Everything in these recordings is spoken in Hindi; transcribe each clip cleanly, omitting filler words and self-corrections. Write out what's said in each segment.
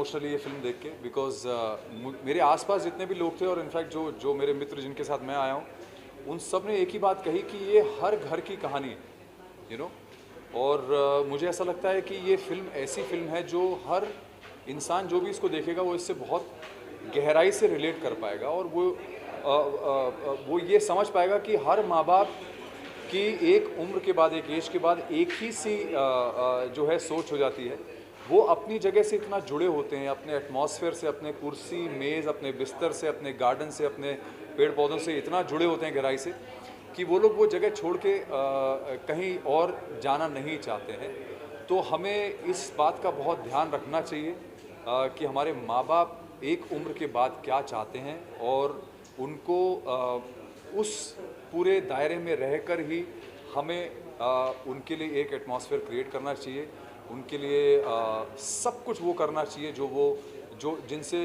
इमोशनली ये फिल्म देख के, बिकॉज मेरे आसपास जितने भी लोग थे और इनफैक्ट जो जो मेरे मित्र जिनके साथ मैं आया हूँ, उन सब ने एक ही बात कही कि ये हर घर की कहानी है, यू नो। और मुझे ऐसा लगता है कि ये फिल्म ऐसी फिल्म है जो हर इंसान जो भी इसको देखेगा वो इससे बहुत गहराई से रिलेट कर पाएगा, और वो ये समझ पाएगा कि हर माँ बाप की एक उम्र के बाद, एक एज के बाद एक ही सी जो है सोच हो जाती है। वो अपनी जगह से इतना जुड़े होते हैं, अपने एटमॉस्फेयर से, अपने कुर्सी मेज़, अपने बिस्तर से, अपने गार्डन से, अपने पेड़ पौधों से इतना जुड़े होते हैं गहराई से कि वो लोग वो जगह छोड़ के कहीं और जाना नहीं चाहते हैं। तो हमें इस बात का बहुत ध्यान रखना चाहिए कि हमारे माँ बाप एक उम्र के बाद क्या चाहते हैं, और उनको उस पूरे दायरे में रहकर ही हमें उनके लिए एक एटमॉस्फेयर क्रिएट करना चाहिए, उनके लिए सब कुछ वो करना चाहिए जो जिनसे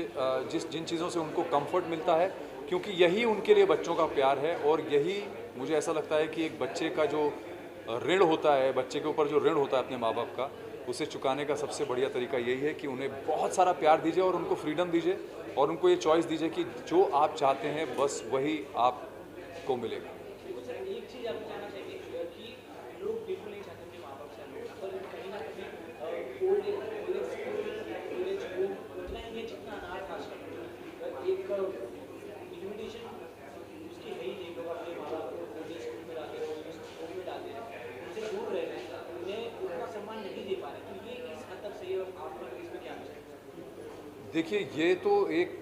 जिन चीज़ों से उनको कंफर्ट मिलता है, क्योंकि यही उनके लिए बच्चों का प्यार है। और यही मुझे ऐसा लगता है कि एक बच्चे का जो ऋण होता है, बच्चे के ऊपर जो ऋण होता है अपने माँ बाप का, उसे चुकाने का सबसे बढ़िया तरीका यही है कि उन्हें बहुत सारा प्यार दीजिए और उनको फ्रीडम दीजिए और उनको ये चॉइस दीजिए कि जो आप चाहते हैं बस वही आपको मिलेगा। एक चीज आपको जानना चाहिए कि लोग बिल्कुल नहीं चाहते अपने माँ बाप से अलग, पर कहीं ना कहीं ओल्ड एज होम उतना ही है जितना अनाथ आश्रम एक लिमिटेशन उसकी है ही नहीं। लोग अपने माँ बाप को ओल्ड एज स्कूल में डालते हैं, ओल्ड एज होम में डालते हैं, उनसे दूर रह रहे हैं, उन्हें उतना सम्मान नहीं दे पा रहे। तो ये किस हद तक सही है और आपका इसमें क्या है? देखिए, ये तो एक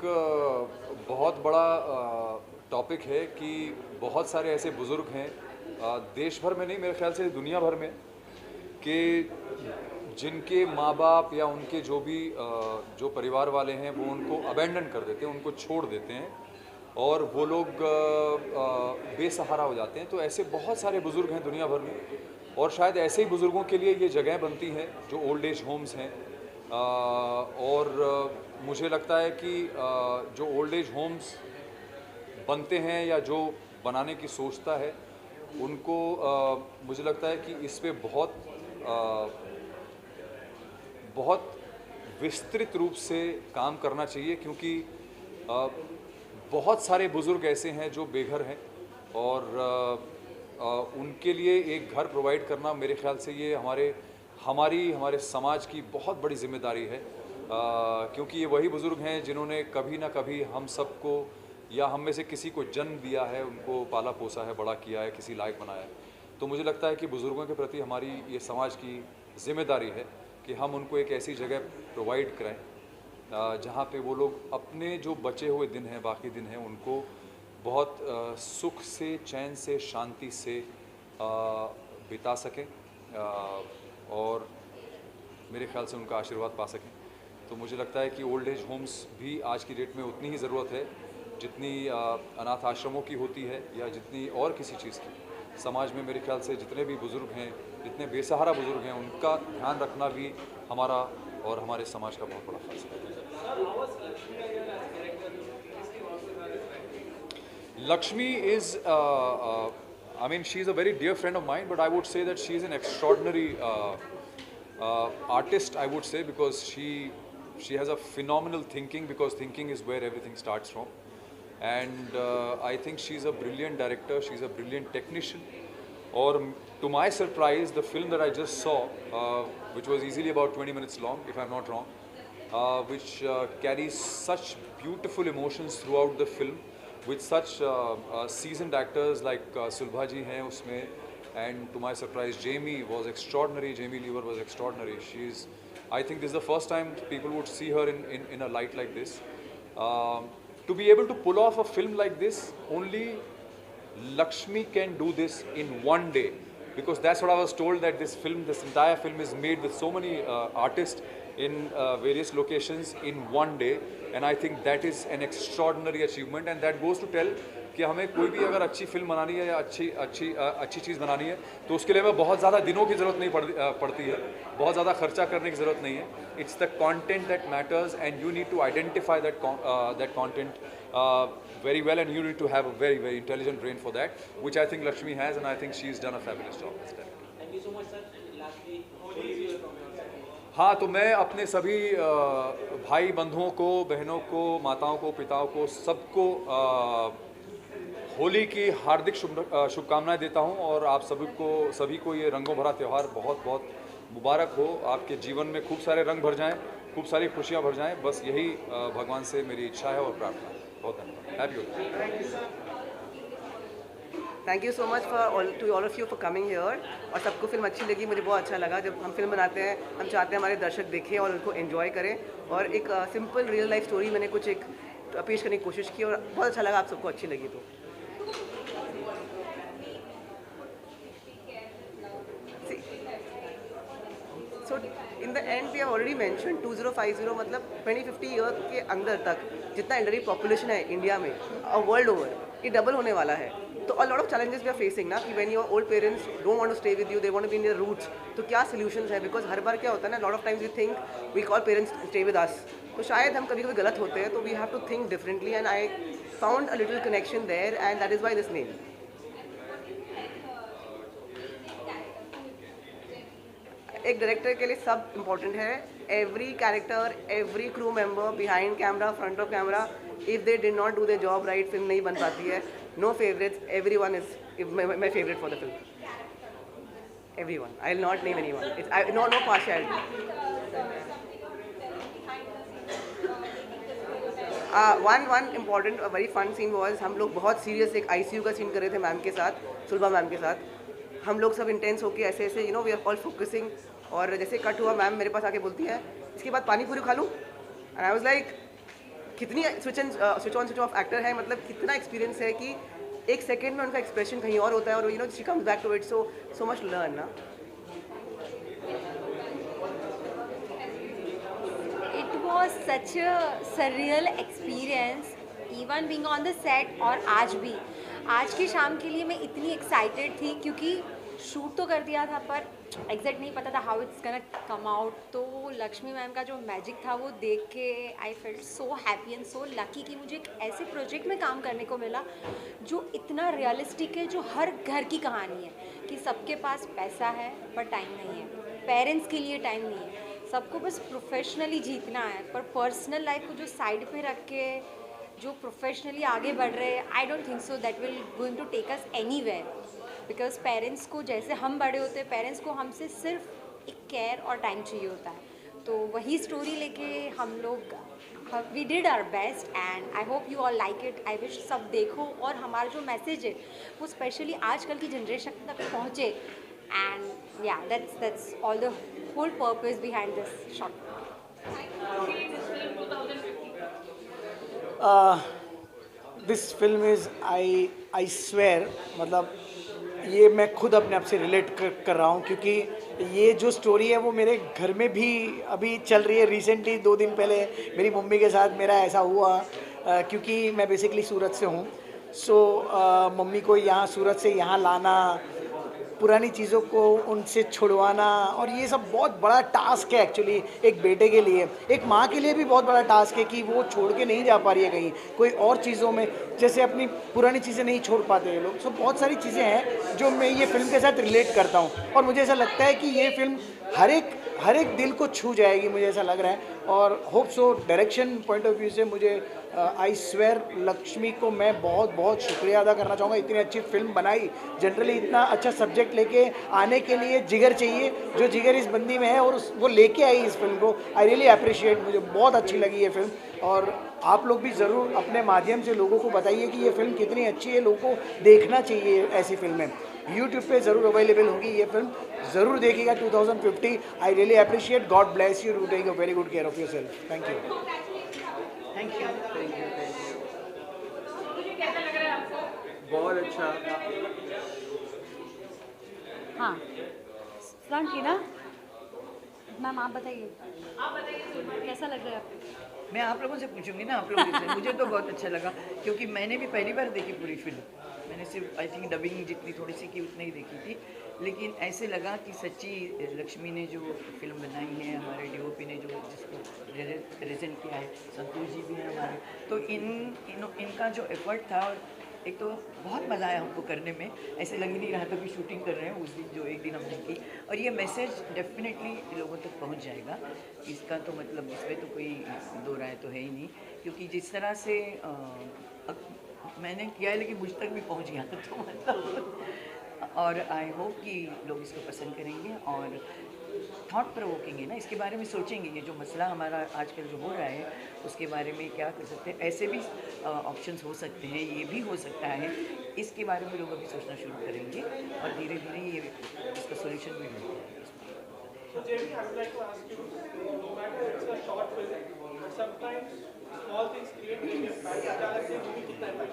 बहुत बड़ा टॉपिक है कि बहुत सारे ऐसे बुज़ुर्ग हैं देश भर में नहीं, मेरे ख्याल से दुनिया भर में, कि जिनके माँ बाप या उनके जो भी जो परिवार वाले हैं वो उनको अबेंडन कर देते हैं, उनको छोड़ देते हैं और वो लोग बेसहारा हो जाते हैं। तो ऐसे बहुत सारे बुज़ुर्ग हैं दुनिया भर में, और शायद ऐसे ही बुज़ुर्गों के लिए ये जगह बनती है जो ओल्ड एज होम्स हैं। और मुझे लगता है कि जो ओल्ड एज होम्स बनते हैं या जो बनाने की सोचता है उनको मुझे लगता है कि इस पे बहुत विस्तृत रूप से काम करना चाहिए, क्योंकि बहुत सारे बुज़ुर्ग ऐसे हैं जो बेघर हैं, और उनके लिए एक घर प्रोवाइड करना मेरे ख्याल से ये हमारे समाज की बहुत बड़ी जिम्मेदारी है, क्योंकि ये वही बुज़ुर्ग हैं जिन्होंने कभी ना कभी हम सबको या हम में से किसी को जन्म दिया है, उनको पाला पोसा है, बड़ा किया है, किसी लायक बनाया है। तो मुझे लगता है कि बुज़ुर्गों के प्रति हमारी ये समाज की जिम्मेदारी है कि हम उनको एक ऐसी जगह प्रोवाइड कराएं जहाँ पे वो लोग अपने जो बचे हुए दिन हैं, बाकी दिन हैं, उनको बहुत सुख से, चैन से, शांति से बिता सकें और मेरे ख्याल से उनका आशीर्वाद पा सकें। तो मुझे लगता है कि ओल्ड एज होम्स भी आज की डेट में उतनी ही ज़रूरत है जितनी अनाथ आश्रमों की होती है या जितनी और किसी चीज़ की। समाज में मेरे ख्याल से जितने भी बुज़ुर्ग हैं, जितने बेसहारा बुज़ुर्ग हैं, उनका ध्यान रखना भी हमारा और हमारे समाज का बहुत बड़ा फर्ज है। Lakshmi is, I mean, she's a very dear friend of mine, but I would say that she's an extraordinary artist, I would say, because she has a phenomenal thinking, because thinking is where everything starts from. And I think she's a brilliant director, she's a brilliant technician. Or to my surprise, the film that I just saw, which was easily about 20 minutes long, if I'm not wrong, which carries such beautiful emotions throughout the film, with such seasoned actors like Sulbha ji hain usme, and to my surprise, Jamie was extraordinary. Jamie Lever was extraordinary. I think this is the first time people would see her in a light like this. To be able to pull off a film like this, only Lakshmi can do this in one day, because that's what I was told, that this entire film is made with so many artists in various locations in one day, and I think that is an extraordinary achievement, and that goes to tell कि हमें कोई भी अगर अच्छी फिल्म बनानी है या अच्छी चीज़ बनानी है तो उसके लिए हमें बहुत ज़्यादा दिनों की ज़रूरत नहीं पड़ती है, बहुत ज़्यादा खर्चा करने की ज़रूरत नहीं है. It's the content that matters, and you need to identify that content very well, and you need to have a very, very intelligent brain for that, which I think Lakshmi has, and I think she's done a fabulous job. Thank you so much, sir. And lastly, what is your from your side? हाँ, तो मैं अपने सभी भाई बंधुओं को, बहनों को, माताओं को, पिताओं को, सबको होली की हार्दिक शुभकामनाएं देता हूं, और आप सभी को ये रंगों भरा त्यौहार बहुत बहुत मुबारक हो। आपके जीवन में खूब सारे रंग भर जाएं, खूब सारी खुशियां भर जाएं। बस यही भगवान से मेरी इच्छा है और प्रार्थना है। बहुत धन्यवाद। Happy Holi. Thank you so much to all of you for coming here. और सबको फिल्म अच्छी लगी, मुझे बहुत अच्छा लगा। जब हम फिल्म बनाते हैं हम चाहते हैं हमारे दर्शक देखें और उनको एंजॉय करें, और एक सिंपल रियल लाइफ स्टोरी मैंने कुछ एक पेश करने की कोशिश की और बहुत अच्छा लगा। आप सबको अच्छी लगी तो so in the end we have already mention 2050 मतलब 2050 ईयर के अंदर तक जितना एल्डरली पॉपुलेशन है इंडिया में वर्ल्ड ओवर, ये डबल होने वाला है। तो a lot of challenges we are facing ना, कि when your old parents don't want to stay with you, they want to be in their roots, तो क्या सॉल्यूशंस है? बिकॉज हर बार क्या होता है ना, lot of times we think we call parents stay with us, तो शायद हम कभी कभी गलत होते हैं, तो we have to think differently. And I found a little connection there and that is why this name. एक डायरेक्टर के लिए सब इम्पोर्टेंट है। Every character, every crew member behind camera, front of camera, if they did not do their job right, film नहीं बन पाती है। No favourites, everyone is my favourite for the film. Everyone, I will not name anyone, it's no partiality. One important very fun scene was, हम लोग बहुत सीरियस एक ICU का सीन कर रहे थे मैम के साथ, सुलभा मैम के साथ। हम लोग सब इंटेंस होके ऐसे ऐसे वी आर ऑल फोकसिंग, और जैसे कट हुआ मैम मेरे पास आके बोलती है, इसके बाद पानी पूरी खा लूँ। एंड आई वाज लाइक, कितनी switch on switch off actor है, मतलब कितना एक्सपीरियंस है कि एक सेकंड में उनका एक्सप्रेशन कहीं और होता है, और she comes back to it. So much learn ना। It was such a surreal experience, even being on the set। और आज की शाम के लिए मैं इतनी एक्साइटेड थी, क्योंकि शूट तो कर दिया था पर एग्जैक्ट नहीं पता था how it's gonna come out. तो लक्ष्मी मैम का जो मैजिक था वो देख के I felt so happy and so lucky कि मुझे एक ऐसे प्रोजेक्ट में काम करने को मिला जो इतना रियलिस्टिक है, जो हर घर की कहानी है कि सबके पास पैसा है पर टाइम नहीं है, पेरेंट्स के लिए टाइम नहीं है, सबको बस प्रोफेशनली जीतना है, पर पर्सनल लाइफ को जो साइड पे रख के जो प्रोफेशनली आगे बढ़ रहे हैं, I don't think so that will going to take us anywhere. Because parents को जैसे हम बड़े होते हैं, पेरेंट्स को हमसे सिर्फ एक केयर और टाइम चाहिए होता है। तो वही स्टोरी लेके हम लोग we did our best and I hope you all like it. I wish सब देखो और हमारा जो मैसेज है वो स्पेशली आजकल की जनरेशन तक पहुँचे। And yeah that's all the whole purpose behind this shot. This film is I swear, मतलब ये मैं खुद अपने आप से रिलेट कर रहा हूँ, क्योंकि ये जो स्टोरी है वो मेरे घर में भी अभी चल रही है। रिसेंटली 2 दिन पहले मेरी मम्मी के साथ मेरा ऐसा हुआ, क्योंकि मैं बेसिकली सूरत से हूँ। सो मम्मी को यहाँ सूरत से यहाँ लाना, पुरानी चीज़ों को उनसे छुड़वाना, और ये सब बहुत बड़ा टास्क है एक्चुअली एक बेटे के लिए। एक माँ के लिए भी बहुत बड़ा टास्क है कि वो छोड़ के नहीं जा पा रही है कहीं कोई और चीज़ों में, जैसे अपनी पुरानी चीज़ें नहीं छोड़ पाते ये लोग। सो बहुत सारी चीज़ें हैं जो मैं ये फिल्म के साथ रिलेट करता हूँ, और मुझे ऐसा लगता है कि ये फिल्म हर एक दिल को छू जाएगी, मुझे ऐसा लग रहा है। और hope so. Direction point of view से मुझे आई स्वेयर लक्ष्मी को मैं बहुत बहुत शुक्रिया अदा करना चाहूँगा। इतनी अच्छी फिल्म बनाई। जनरली इतना अच्छा सब्जेक्ट लेके आने के लिए जिगर चाहिए, जो जिगर इस बंदी में है, और वो लेके आई इस फिल्म को। आई रियली अप्रिशिएट, मुझे बहुत अच्छी लगी ये फिल्म। और आप लोग भी ज़रूर अपने माध्यम से लोगों को बताइए कि ये फिल्म कितनी अच्छी है, लोगों को देखना चाहिए ऐसी फिल्में। यूट्यूब पे ज़रूर अवेलेबल होगी ये फिल्म, ज़रूर देखिएगा 2050। I really appreciate. God bless you, to take a very good care of your self. Thank you. Thank you. बहुत अच्छा। हाँ फ्रंट की ना मैम, आप बताइए कैसा लग रहा है आपको? मैं आप लोगों से पूछूंगी ना, आप लोगों से। मुझे तो बहुत अच्छा लगा, क्योंकि मैंने भी पहली बार देखी पूरी फिल्म। मैंने सिर्फ आई थिंक डबिंग जितनी थोड़ी सी की उतनी ही देखी थी, लेकिन ऐसे लगा कि सच्ची लक्ष्मी ने जो फिल्म बनाई है, हमारे DOP ने जो जिसको प्रेजेंट किया है, संतोष जी भी हैं हमारे, तो इनका जो एफर्ट था, एक तो बहुत मज़ा आया हमको करने में, ऐसे लग ही नहीं रहा था कि शूटिंग कर रहे हैं उस दिन, जो एक दिन हमने की। और ये मैसेज डेफिनेटली लोगों तक पहुंच जाएगा, इसका तो मतलब इसमें तो कोई दो राय तो है ही नहीं, क्योंकि जिस तरह से मैंने किया है लेकिन मुझ तक भी पहुंच गया तो मतलब, और आई होप कि लोग इसको पसंद करेंगे और थॉट प्रोवोकिंग है ना, इसके बारे में सोचेंगे, ये जो मसला हमारा आजकल जो हो रहा है उसके बारे में क्या कर सकते हैं, ऐसे भी ऑप्शंस हो सकते हैं, ये भी हो सकता है, इसके बारे में लोग अभी सोचना शुरू करेंगे और धीरे धीरे ये इसका सोल्यूशन भी मिल जाएगा। So Jamie, I would like to ask you, no matter it's a short film, but sometimes small things create big impact. क्या लगता है मूवी कितना impact?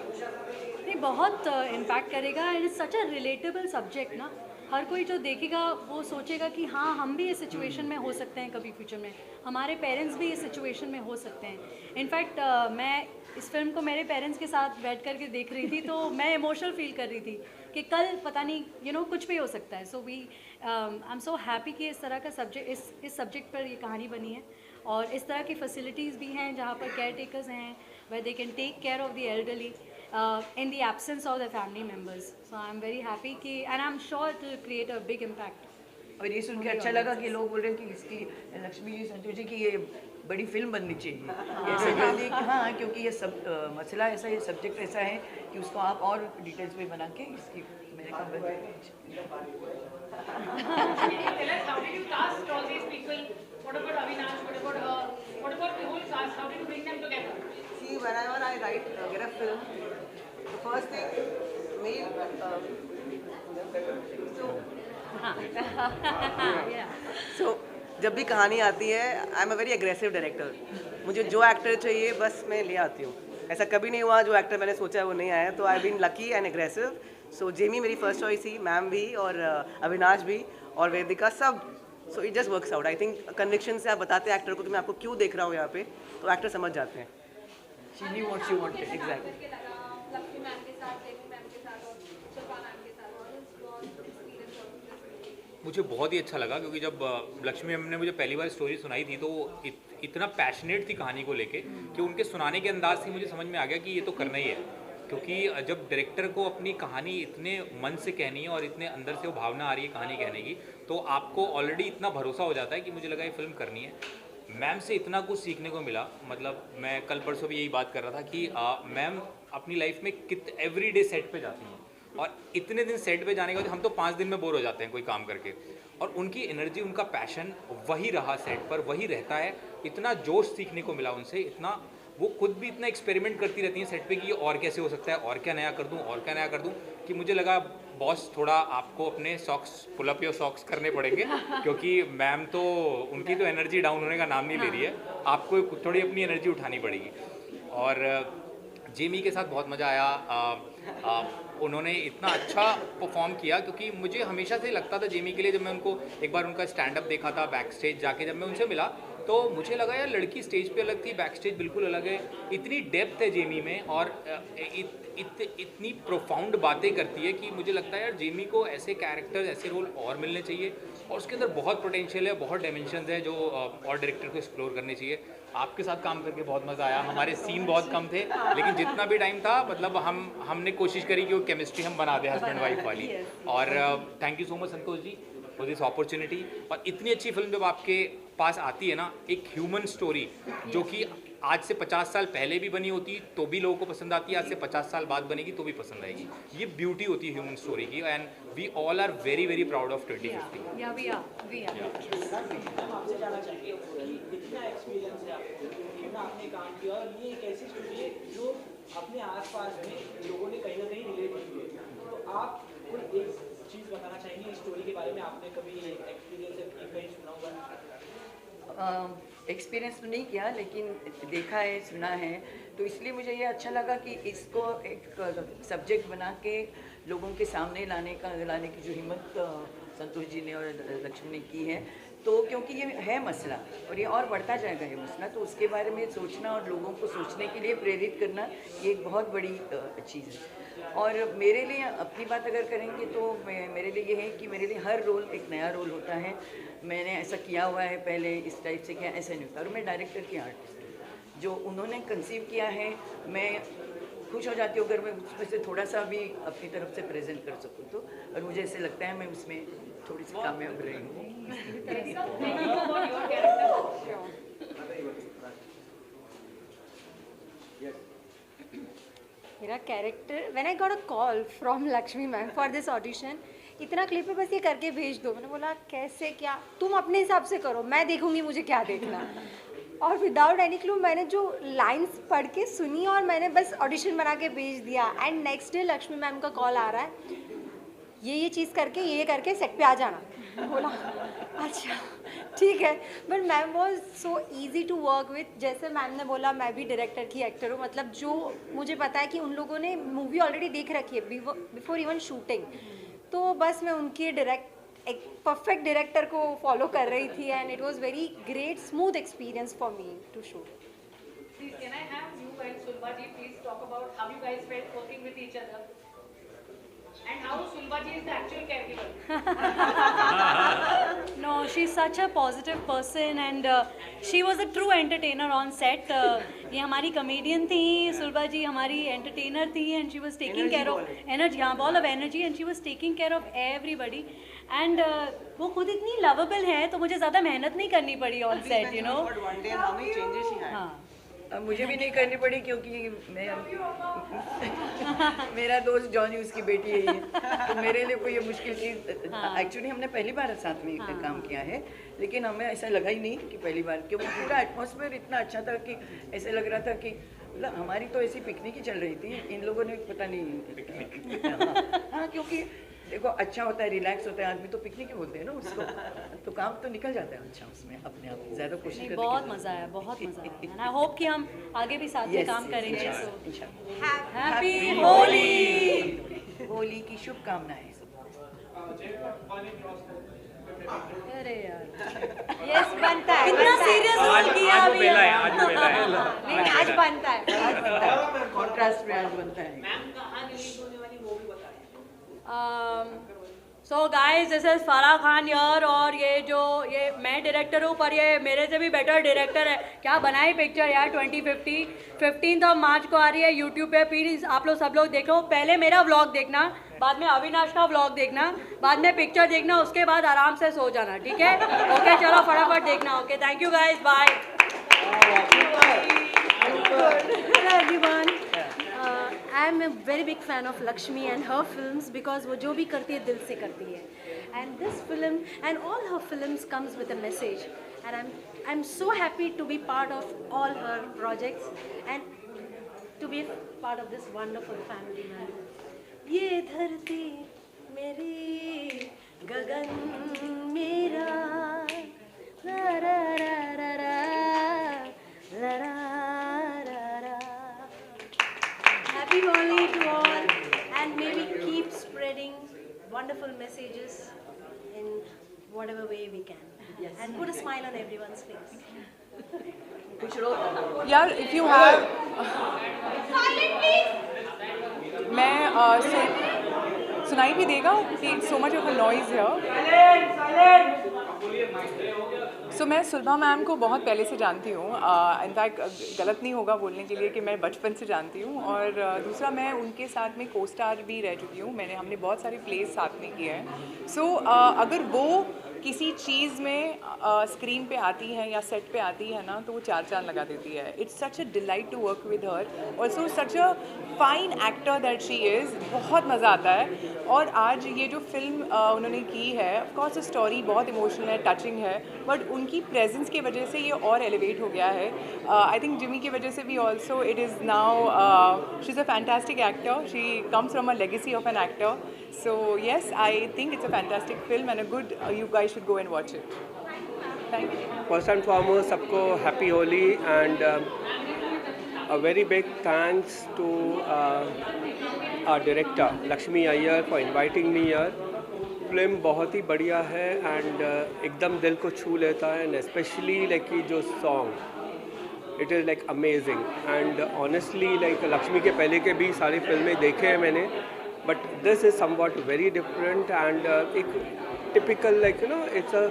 नहीं, बहुत इम्पैक्ट करेगा and it's such a relatable subject ना। हर कोई जो देखेगा वो सोचेगा कि हाँ, हम भी इस सिचुएशन में हो सकते हैं कभी फ्यूचर में, हमारे पेरेंट्स भी इस सिचुएशन में हो सकते हैं। इनफैक्ट मैं इस फिल्म को मेरे पेरेंट्स के साथ बैठ कर के देख रही थी तो मैं इमोशनल फील कर रही थी कि कल पता नहीं कुछ भी हो सकता है। सो आई एम सो हैप्पी कि इस तरह का सब्जेक्ट इस सब्जेक्ट पर ये कहानी बनी है और इस तरह की फैसिलिटीज़ भी हैं जहाँ पर केयर टेकर्स हैं where they can take care of the elderly in the absence of their family members. So I'm very happy कि and I'm sure it will create a big impact. और ये सुन के अच्छा लगा कि लोग बोल रहे हैं कि इसकी लक्ष्मी जी संतोष जी की ये बड़ी फिल्म बननी चाहिए ऐसे बोलिए कि हाँ, क्योंकि ये सब मसला ऐसा, ये सब्जेक्ट ऐसा है कि उसको आप और डिटेल्स में बना के इसकी मेरे को Tell us, how did you cast all these people? What about Avinash? What about the whole cast? How did you bring them together? See, whenever I get a film, the first thing, so जब भी कहानी आती है, I am a very aggressive director. मुझे जो एक्टर चाहिए बस मैं ले आती हूँ। ऐसा कभी नहीं हुआ जो एक्टर मैंने सोचा है वो नहीं आया, तो I been lucky and aggressive. So Jamie मेरी फर्स्ट चॉइस थी, मैम भी और अविनाश भी और वेदिका सब। So it just works out. I think conviction से आप बताते हैं एक्टर को कि मैं आपको क्यों देख रहा हूँ यहाँ पे, तो एक्टर समझ जाते हैं। She knew what she wanted, exactly. मुझे बहुत ही अच्छा लगा क्योंकि जब लक्ष्मी मैम ने मुझे पहली बार स्टोरी सुनाई थी तो इतना पैशनेट थी कहानी को लेके कि उनके सुनाने के अंदाज से मुझे समझ में आ गया कि ये तो करना ही है। क्योंकि जब डायरेक्टर को अपनी कहानी इतने मन से कहनी है और इतने अंदर से वो भावना आ रही है कहानी कहने की, तो आपको ऑलरेडी इतना भरोसा हो जाता है कि मुझे लगा ये फिल्म करनी है। मैम से इतना कुछ सीखने को मिला, मतलब मैं कल परसों भी यही बात कर रहा था कि मैम अपनी लाइफ में एवरी डे सेट पे जाती हैं और इतने दिन सेट पे जाने के बाद हम तो 5 दिन में बोर हो जाते हैं कोई काम करके, और उनकी एनर्जी, उनका पैशन वही रहा सेट पर, वही रहता है। इतना जोश सीखने को मिला उनसे, इतना वो खुद भी इतना एक्सपेरिमेंट करती रहती हैं सेट पे कि और कैसे हो सकता है, और क्या नया कर दूं, और क्या नया कर दूं, कि मुझे लगा बॉस थोड़ा आपको अपने socks pull up your socks करने पड़ेंगे क्योंकि मैम तो उनकी तो एनर्जी डाउन होने का नाम नहीं ले रही है, आपको थोड़ी अपनी एनर्जी उठानी पड़ेगी। और जेमी के साथ बहुत मज़ा आया। उन्होंने इतना अच्छा परफॉर्म किया क्योंकि मुझे हमेशा से लगता था जेमी के लिए, जब मैं उनको एक बार उनका स्टैंड अप देखा था बैक स्टेज जाके, जब मैं उनसे मिला तो मुझे लगा यार लड़की स्टेज पे अलग थी, बैक स्टेज बिल्कुल अलग है। इतनी डेप्थ है जेमी में और इतनी प्रोफाउंड बातें करती है कि मुझे लगता है यार जेमी को ऐसे कैरेक्टर, ऐसे रोल और मिलने चाहिए और उसके अंदर बहुत पोटेंशियल है, बहुत डायमेंशंस है जो और डायरेक्टर को एक्सप्लोर करने चाहिए। आपके साथ काम करके बहुत मज़ा आया। हमारे सीन बहुत कम थे लेकिन जितना भी टाइम था मतलब हमने कोशिश करी कि वो केमिस्ट्री हम बना दें हस्बैंड वाइफ वाली। और thank you so much Santosh ji for this opportunity. और इतनी अच्छी फिल्म जब आपके पास आती है ना, एक ह्यूमन स्टोरी जो कि आज से 50 साल पहले भी बनी होती तो भी लोगों को पसंद आती है, आज से 50 साल बाद बनेगी तो भी पसंद आएगी। ये ब्यूटी होती है ह्यूमन स्टोरी की and we all are very very proud of 2050। Yeah we are हम आपसे जानना चाहेंगे कि इतना एक्सपीरियंस है आपको, कितना आपने काम किया और ये एक ऐसी स्टोरी है जो अपने आसपास में लोगों ने कहीं ना कहीं रिलेट की है, तो आप कोई एक चीज़ बताना चाहेंगे इस स्टोरी के बारे में? आपने कभी एक्सपीरियंस कहीं सुना होगा? एक्सपीरियंस तो नहीं किया लेकिन देखा है, सुना है, तो इसलिए मुझे ये अच्छा लगा कि इसको एक सब्जेक्ट बना के लोगों के सामने लाने की जो हिम्मत संतोष जी ने और लक्ष्मी ने की है, तो क्योंकि ये है मसला और ये और बढ़ता जाएगा ये मसला, तो उसके बारे में सोचना और लोगों को सोचने के लिए प्रेरित करना ये एक बहुत बड़ी चीज़ है। और मेरे लिए अपनी बात अगर करेंगे तो मेरे लिए ये है कि मेरे लिए हर रोल एक नया रोल होता है। मैंने ऐसा किया हुआ है पहले, इस टाइप से किया, ऐसा नहीं होता। और मैं डायरेक्टर की आर्टिस्ट हूँ, जो उन्होंने कंसीव किया है मैं खुश हो जाती हूँ अगर मैं उसमें से थोड़ा सा भी अपनी तरफ से प्रेजेंट कर सकूँ तो, और मुझे ऐसे लगता है मैं उसमें थोड़ी सी कामयाब रही हूँ। मेरा character, when I got a call from Lakshmi ma'am for this audition, इतना क्लिप है बस ये करके भेज दो। मैंने बोला कैसे, क्या, तुम अपने हिसाब से करो, मैं देखूंगी मुझे क्या देखना। और विदाउट एनी क्लू मैंने जो लाइंस पढ़ के सुनी और मैंने बस ऑडिशन बना के भेज दिया। And next day Lakshmi ma'am का कॉल आ रहा है, ये चीज़ करके ये करके सेट पे आ जाना। बोला अच्छा ठीक है। But ma'am was so easy to work with. जैसे मैम ने बोला मैं भी डायरेक्टर की एक्टर हूँ, मतलब जो मुझे पता है कि उन लोगों ने मूवी ऑलरेडी देख रखी है बिफोर इवन शूटिंग, तो बस मैं उनके एक परफेक्ट डायरेक्टर को फॉलो कर रही थी। And it was very great smooth experience for me to shoot. Please, can I have you and Sulbha ji please talk about how you guys felt working with each other and how Sulbha ji is the actual caregiver? No, she's such a positive person and she was a true entertainer on set. ये हमारी comedian थी, सुलभा जी हमारी entertainer थी and she was taking care of energy, हाँ ball of energy, and she was taking care of everybody. And वो खुद इतनी lovable है तो मुझे ज़्यादा मेहनत नहीं करनी पड़ी on set, you know. हाँ मुझे भी नहीं करनी पड़ी क्योंकि मैं मेरा दोस्त जॉनी उसकी बेटी है ये, तो मेरे लिए कोई ये मुश्किल चीज़, एक्चुअली हमने पहली बार साथ में काम किया है, लेकिन हमें ऐसा लगा ही नहीं कि पहली बार, क्योंकि पूरा एटमॉस्फेयर इतना अच्छा था कि ऐसे लग रहा था कि मतलब हमारी तो ऐसी पिकनिक ही चल रही थी, इन लोगों ने पता नहीं हाँ क्योंकि देखो अच्छा होता है, रिलैक्स होता है आदमी, तो पिकनिक ही बोलते हैं ना उसको, तो काम तो निकल जाता है अच्छा उसमें अपने आप, ज़्यादा कोशिश करने की बहुत मज़ा आया, बहुत मज़ा आया। एंड आई होप कि हम आगे भी साथ में काम करेंगे। हैप्पी होली, होली की शुभकामनाएं। अरे यार यस बनता है, इतना सीरियस रोल किया आज वो अभी बेला है, आज वो बेला है। नहीं आज बनता है। कॉन्ट्रास्ट में आज बनता है। मैम कहाँ रिलीज होने वाली वो भी बताएं। So guys this is Farah Khan यार, और ये मैं डायरेक्टर हूँ पर ये मेरे से भी बेटर डायरेक्टर है। क्या बनाई पिक्चर यार 2050 15 मार्च को आ रही है यूट्यूब पे, प्लीज आप लोग सब लोग देखो। पहले मेरा व्लॉग देखना, बाद में अविनाश का व्लॉग देखना, बाद में पिक्चर देखना, उसके बाद आराम से सो जाना, ठीक है? ओके चलो फटाफट देखना। Okay thank you guys, bye everyone. I am a very big fan of Lakshmi and her films because वो जो भी करती है दिल से करती है। And this film and all her films comes with a message and I am so happy to be part of all her projects and to be part of this wonderful family man. ये धरती मेरी गगन मेरा रा रा रा रा रा रा रा। Happy Holi to all, and may we keep spreading wonderful messages in whatever way we can, and put a smile on everyone's face. यार if you have मैं सुनाई भी देगा कि so much of a noise here. सो मैं सुलभा मैम को बहुत पहले से जानती हूँ, इनफैक्ट गलत नहीं होगा बोलने के लिए कि मैं बचपन से जानती हूँ, और दूसरा मैं उनके साथ में को स्टार भी रह चुकी हूँ, हमने बहुत सारे प्लेस साथ में किए हैं। सो अगर वो किसी चीज़ में स्क्रीन पे आती है या सेट पे आती है ना, तो वो चार चांद लगा देती है। It's such a delight to work with her, also such a fine actor that she is, बहुत मज़ा आता है। और आज ये जो फिल्म उन्होंने की है, ऑफ कोर्स स्टोरी बहुत इमोशनल है, टचिंग है, बट उनकी प्रेजेंस की वजह से ये और एलिवेट हो गया है। आई थिंक जिमी की वजह से भी also it is now she is a fantastic actor, she comes from a legacy of an actor. So yes, I think it's a fantastic film and a good, you guys should go and watch it. Thank you. First and foremost, सबको happy Holi and a very big thanks to our director Lakshmi Iyer for inviting me here. Film बहुत ही बढ़िया है and एकदम दिल को छू लेता है, and especially like कि जो song it is like amazing and honestly like Lakshmi के पहले के भी सारी फिल्में देखे हैं मैंने, but this is somewhat very different and एक typical like you know it's a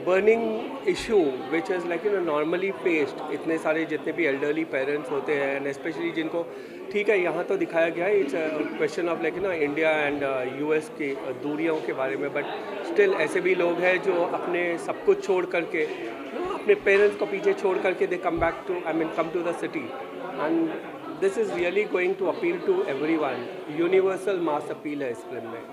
burning issue which is like normally faced. इतने सारे जितने भी elderly parents होते हैं and especially जिनको ठीक है यहाँ तो दिखाया गया है it's a question of like India and US की दूरियों के बारे में, but still ऐसे भी लोग हैं जो अपने सब कुछ छोड़ करके अपने पेरेंट्स को पीछे छोड़ करके they come back to come to the city, and this is really going to appeal to everyone. Universal mass appeal है इस फिल्म में.